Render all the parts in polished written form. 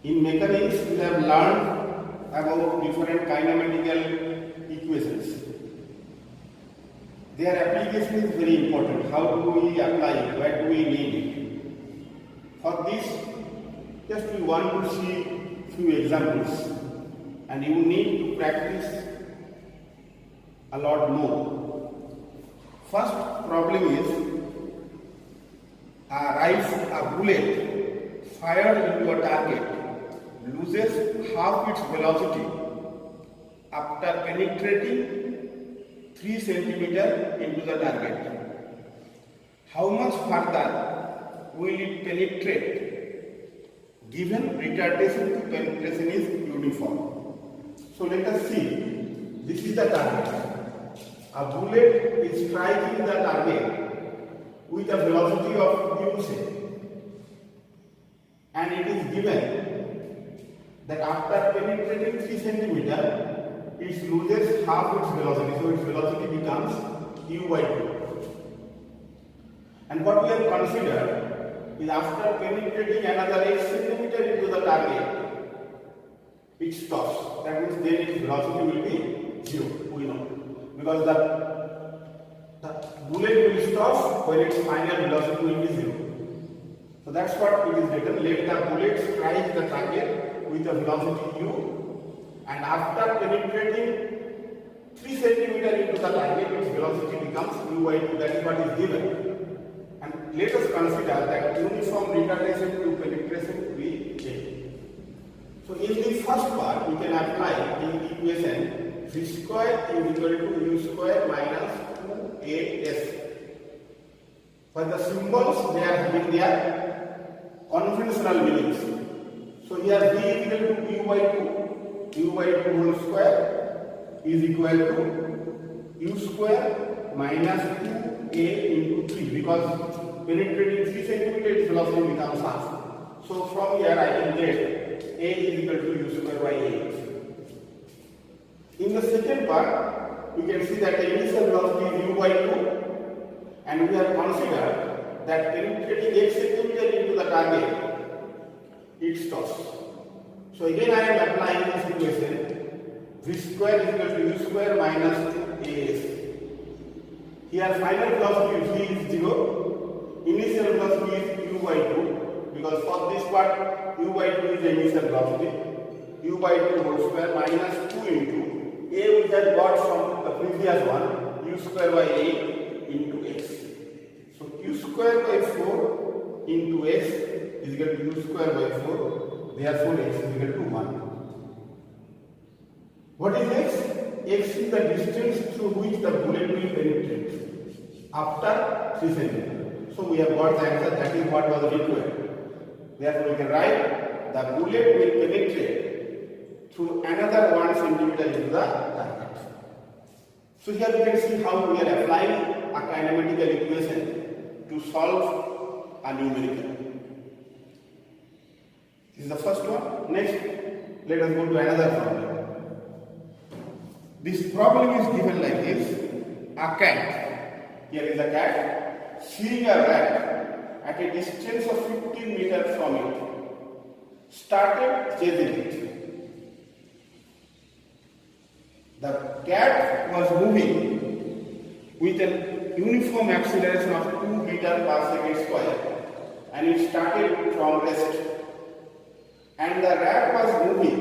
In mechanics, we have learned about different kinematical equations. Their application is very important. How do we apply it? Where do we need it? For this, just we want to see few examples, and you need to practice a lot more. First problem is a bullet fired into a target loses half its velocity after penetrating 3 centimeter into the target. How much further will it penetrate given retardation to penetration is uniform? So let us see. This is the target. A bullet is striking the target with a velocity of u say, and it is given that after penetrating 3 centimeter, it loses half its velocity, so its velocity becomes u by 2. And what we have considered is after penetrating another 8 centimeter into the target, it stops. That means then its velocity will be 0, we know. Because the bullet will stop when its final velocity will be 0. So that's what it is written. Let the bullet strike the target with a velocity u, and after penetrating 3 centimeter into the target, its velocity becomes u by 2. That is what is given. And let us consider that uniform retardation to penetration will be J. So in the first part, we can apply the equation v square is equal to u square minus 2as. For the symbols, they are having their conventional meanings. So here v is equal to u by 2. U by 2 whole square is equal to u square minus 2a into 3, because penetrating 3 centimeter its velocity becomes half. So from here I can get a is equal to u square by 8. In the second part, we can see that the initial velocity is u by 2, and we have considered that penetrating 8 centimeter into the target, it stops. So again I am applying this equation, v square is equal to u square minus 2as. Here final velocity v is 0, initial velocity is u by 2, because for this part u by 2 is the initial velocity, u by 2 whole square minus 2 into a we have got from the previous one, u square by 8 into x. So u square by 4 into x is equal to u square by 4, therefore x is equal to 1. What is x? X is the distance through which the bullet will penetrate after 3 centimeters. So we have got the answer, that is what was required. Therefore we can write the bullet will penetrate through another 1 centimeter into the target. So here we can see how we are applying a kinematical equation to solve a numerical. This is the first one. Next, let us go to another problem. This problem is given like this. A cat, here is a cat, seeing a rat at a distance of 15 meters from it, started chasing it. The cat was moving with a uniform acceleration of 2 meters per second square, and it started from rest. And the rat was moving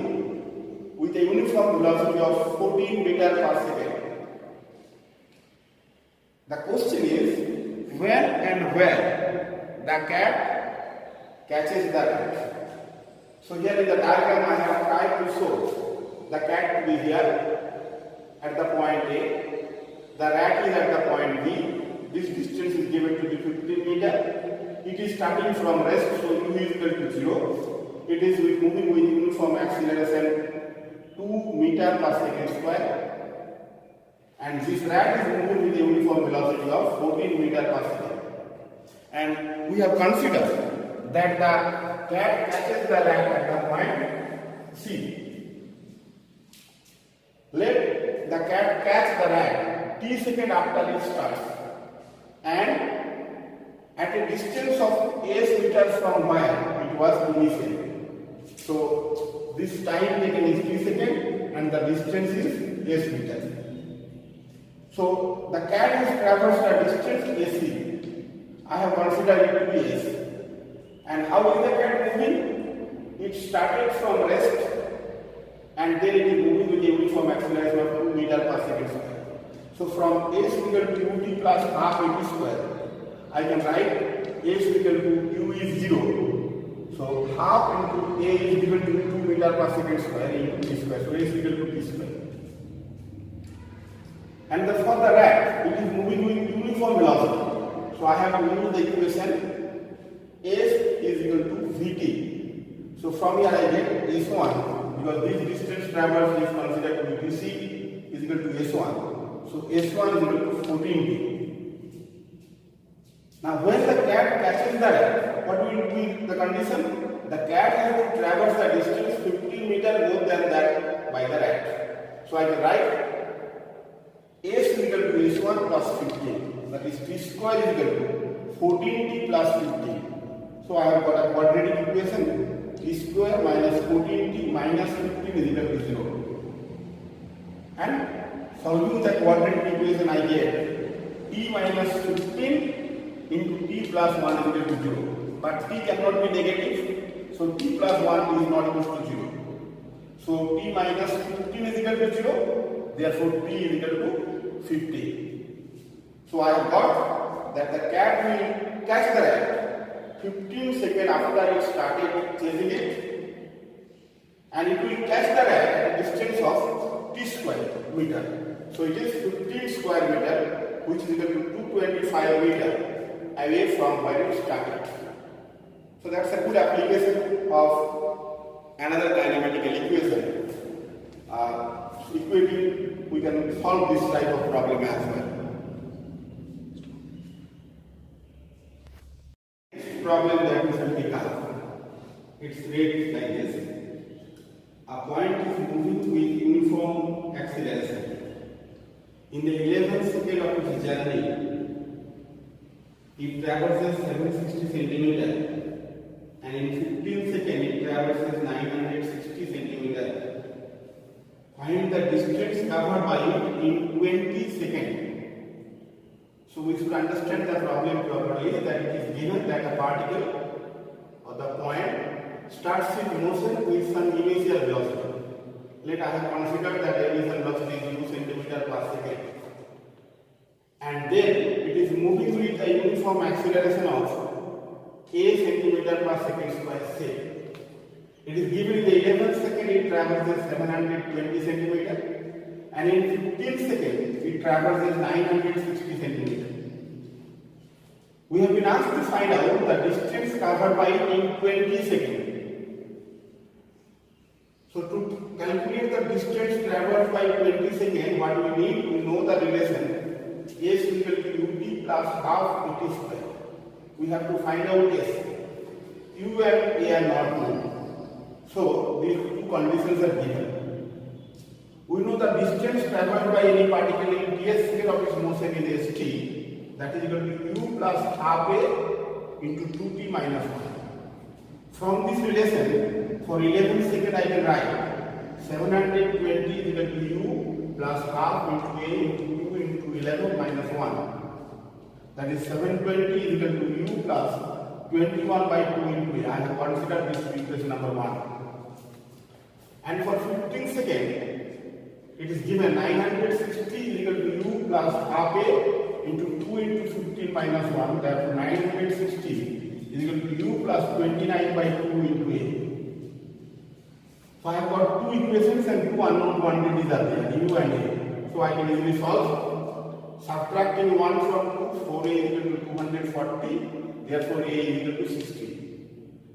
with a uniform velocity of 14 meters per second. The question is, when and where the cat catches the rat? So here in the diagram I have tried to show the cat to be here at the point A, the rat is at the point B, this distance is given to be 15 meter, it is starting from rest, so u is equal to 0, it is moving with uniform acceleration 2 meters per second square, and this rat is moving with a uniform velocity of 14 meters per second. And we have considered that the cat catches the rat at the point C. Let the cat catch the rat t seconds after it starts, and at a distance of s meters from where it was initially. So this time taken is t second and the distance is s meter. So the cat has traversed a distance AC. I have considered it to be S. And how is the cat moving? It started from rest and then it is moving with a uniform acceleration of 2 meter per second square. So from S equal to ut plus half at square, I can write S equal to u is 0. So half into a is equal to 2 meter per second square into t square. So S equal to t square. And for the rat, it is moving with uniform velocity. So I have to use the equation S is equal to Vt. So from here I get S1 because this distance traversed is considered to be Dc is equal to S1. So S1 is equal to 14t. Now when the cat catches the rat, what will be the condition? The cat has to traverse the distance 15 meters more than that by the rat. So I can write S is equal to S1 plus 15. That is t square is equal to 14t plus 15. So I have got a quadratic equation t square minus 14t minus 15 is equal to 0. And solving the quadratic equation I get t minus 15 into t plus 1 is equal to 0. But t cannot be negative, so t plus 1 is not equal to 0. So t minus 15 is equal to 0, therefore t is equal to 50. So I have got that the cat will catch the rat 15 seconds after it started chasing it, and it will catch the rat at a distance of t square meter. So it is 15 square meter, which is equal to 225 meter away from where it started. So that's a good application of another kinematical equation. Equating, we can solve this type of problem as well. Next problem that is vertical. Its rate like this. A point is moving with uniform acceleration. In the 11th second of its journey, it traverses 760 centimeters, and in 15 seconds it traverses 960 centimeters. Find the distance covered by it in 20 seconds. So we should understand the problem properly, that it is given that a particle or the point starts its motion with some initial velocity. Let us consider that the initial velocity is 2 centimeters per second. And then it is moving with a uniform acceleration of a centimeter per second square say. It is given in the 11th second it traverses 720 centimeters, and in 15 seconds it traverses 960 centimeters. We have been asked to find out the distance covered by it in 20 seconds. So to calculate the distance traversed by 20 seconds, what we need to know the relation S equal to ut plus half ut square. We have to find out S. U and A are not known. So these two conditions are given. We know the distance traversed by any particle in ts sphere of its motion is st, that is equal to u plus half a into 2t minus 1. From this relation, for 11 seconds I can write 720 is equal to u plus half into a into 2 into 11 minus 1. That is 720 is equal to u plus 21 by 2 into a. I have considered this equation number 1. And for 15 seconds, it is given 960 is equal to u plus half a into 2 into 15 minus 1. Therefore, 960 is equal to u plus 29 by 2 into a. So I have got two equations and two unknown quantities are there, u and a. So I can easily solve. Subtracting 1 from 2, 4a is equal to 240. Therefore, a is equal to 60.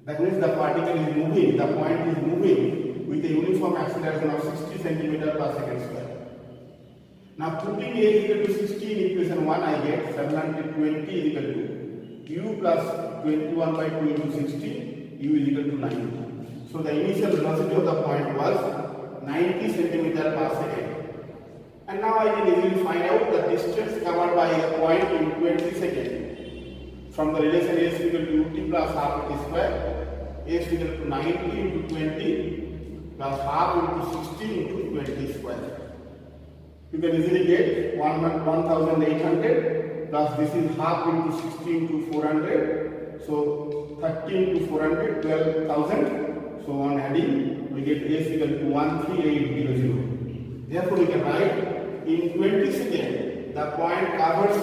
That means the particle is moving, the point is moving with a uniform acceleration of 60 centimeters per second square. Now putting a is equal to 60 in equation 1, I get 720 is equal to u plus 21 by 2 into 60, u is equal to 90. So the initial velocity of the point was 90 centimeters per second. And now I can easily find out the distance covered by the point in 20 seconds from the relation s equal to ut plus half t square. A is equal to 90 into 20 plus half into 60 into 20 square. You can easily get 1800 plus this is half into 60 into 400. So 30 into 400, 12,000. So on adding, we get A is equal to 13800. Therefore, we can write in 20 seconds, the point covers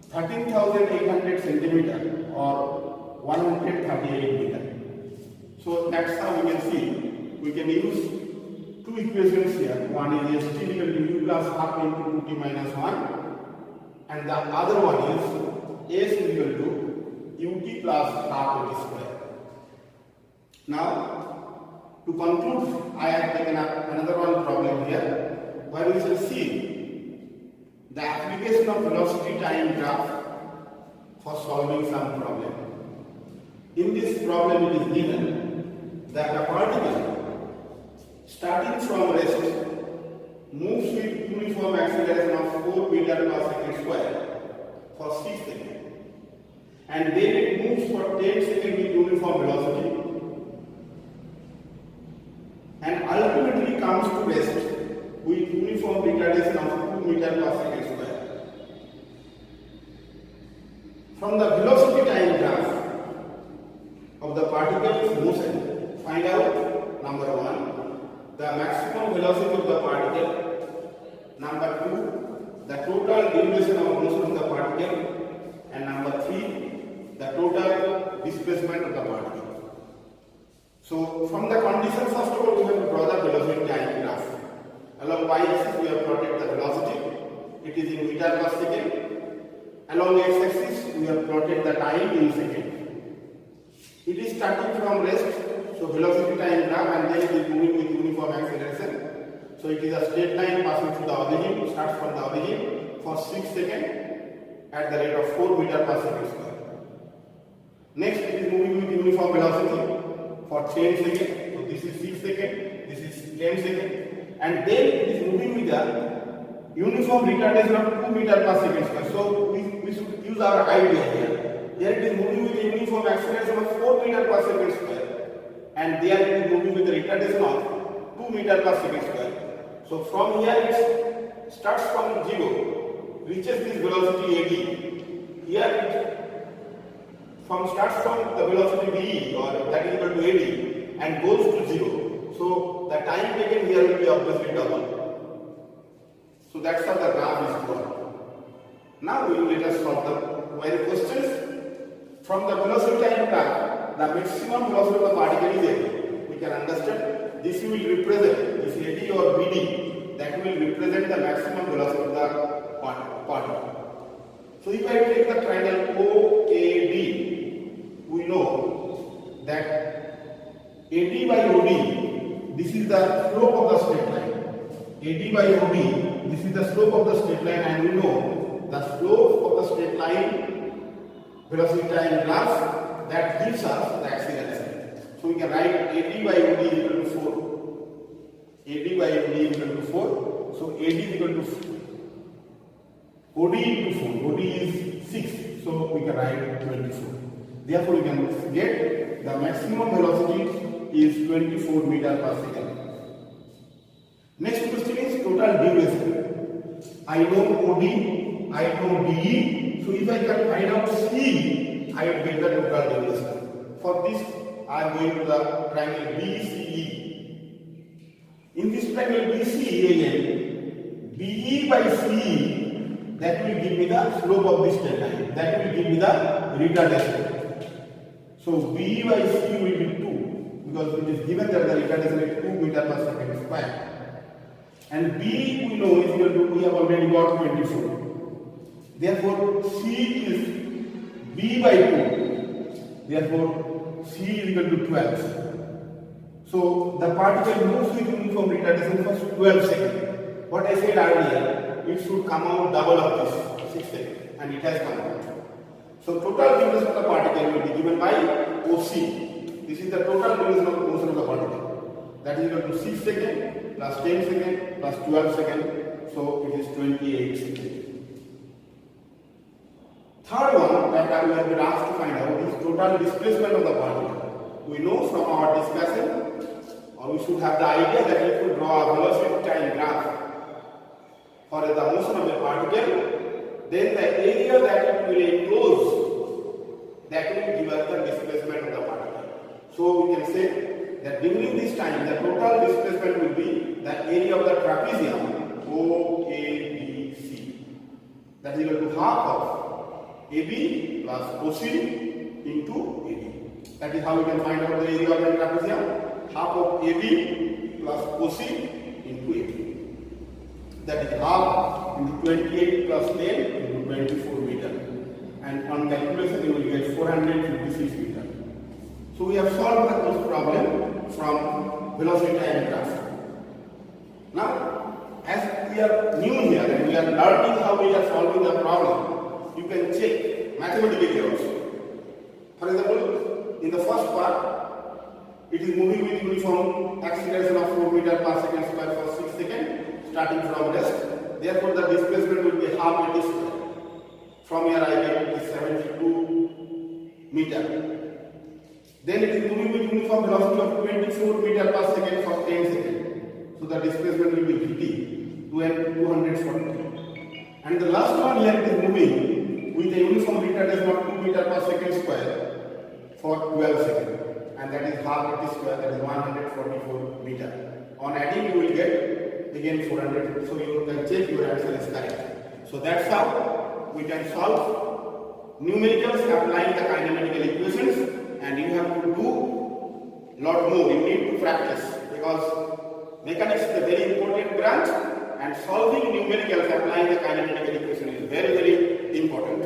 13,800 centimeter or 138 meter. So that's how we can see. We can use two equations here. One is S t equal to u plus half into 2t minus 1, and the other one is S is equal to ut plus half t square. Now, to conclude, I have taken up another one problem here, where we shall see the application of velocity time graph for solving some problem. In this problem, it is given that a particle starting from rest moves with uniform acceleration of 4 meter per second square for 6 seconds, and then it moves for 10 seconds with uniform velocity and ultimately comes to rest with uniform retardation of 2 meter per second square. From the velocity time graph of the particle's motion, find out number 1, the maximum velocity of the particle, number 2, the total duration of motion of the particle, and number 3, the total displacement of the particle. So from the condition, first of all, we have to draw the velocity time graph. Along y-axis we have plotted the velocity, it is in meter per second. Along x-axis we have plotted the time in second. It is starting from rest, so velocity time graph, and then it is moving with uniform acceleration. So it is a straight line passing through the origin, starts from the origin for 6 seconds at the rate of 4 meter per second square. Next, it is moving with uniform velocity for 10 seconds. So this is 6 seconds, this is 10 seconds, and then it is moving with a uniform retardation of 2 meter per second square. So we should use our idea here. Here it is moving with a uniform acceleration of 4 meter per second square, and there it is moving with a retardation of 2 meter per second square. So from here it starts from 0, reaches this velocity AD. Here it starts from the velocity VE, or that is equal to AD, and goes to 0. So the time taken here will be obviously double. So that's how the graph is drawn. Now we will let us solve the questions. From the velocity time graph, the maximum velocity of the particle is AD. We can understand this will represent, this AD or BD, that will represent the maximum velocity of the particle. So if I take the triangle OAD, we know that AD by OD, this is the slope of the straight line. AD by OD, this is the slope of the straight line, and we know the slope of the straight line velocity time graph that gives us the acceleration. So we can write AD by OD is equal to 4. AD by OD is equal to 4. So AD is equal to OD into 4. OD is 6. So we can write 24. Therefore, we can get the maximum velocity is 24 meter per second. Next question is total duration. I know OD, I know DE. So if I can find out C, I will get the total duration. For this, I am going to the triangle BCE. In this triangle BCE again, BE by CE, that will give me the slope of this straight line. That will give me the retardation. So BE by CE will be 2, because it is given that the retardation is 2 meter per second square. And B we know is equal to, we have already got 24. Therefore, C is B by 2. Therefore, C is equal to 12. So the particle moves with uniform retardation for 12 seconds. What I said earlier, it should come out double of this 6 seconds, and it has come out. So total duration of the particle will be given by OC. This is the total duration of the motion of the particle. That is equal to 6 seconds plus 10 seconds plus 12 seconds. So it is 28 seconds. Third one that we have been asked to find out is total displacement of the particle. we know from our discussion, or we should have the idea that if we draw a velocity time graph for the motion of a particle, then the area that it will enclose, that will give us the displacement of the particle. So we can say that during this time, the total displacement will be the area of the trapezium OABC. That is equal to half of AB plus OC into AD. That is how we can find out the area of the trapezium. Half of AB plus OC into AD. That is half into 28 plus 10 into 24 meter. And on calculation you will get 456 meter. So we have solved the problem from velocity time graph. Now, as we are new here and we are learning how we are solving the problem, you can check mathematically also. For example, in the first part, it is moving with uniform acceleration of 4 meter per second square for 6 seconds. Starting from rest, therefore the displacement will be half a square. From here I get it is 72 meter. Then it is moving with uniform velocity of 24 meter per second for 10 seconds. So the displacement will be 50 to 240. And the last one here it is moving with a uniform retardation of 2 meter per second square for 12 seconds. And that is half a square, that is 144 meter. On adding you will get again 400, so you can check your answer is correct. So that's how we can solve numericals applying the kinematical equations, and you have to do lot more. You need to practice because mechanics is a very important branch, and solving numericals applying the kinematical equation is very important.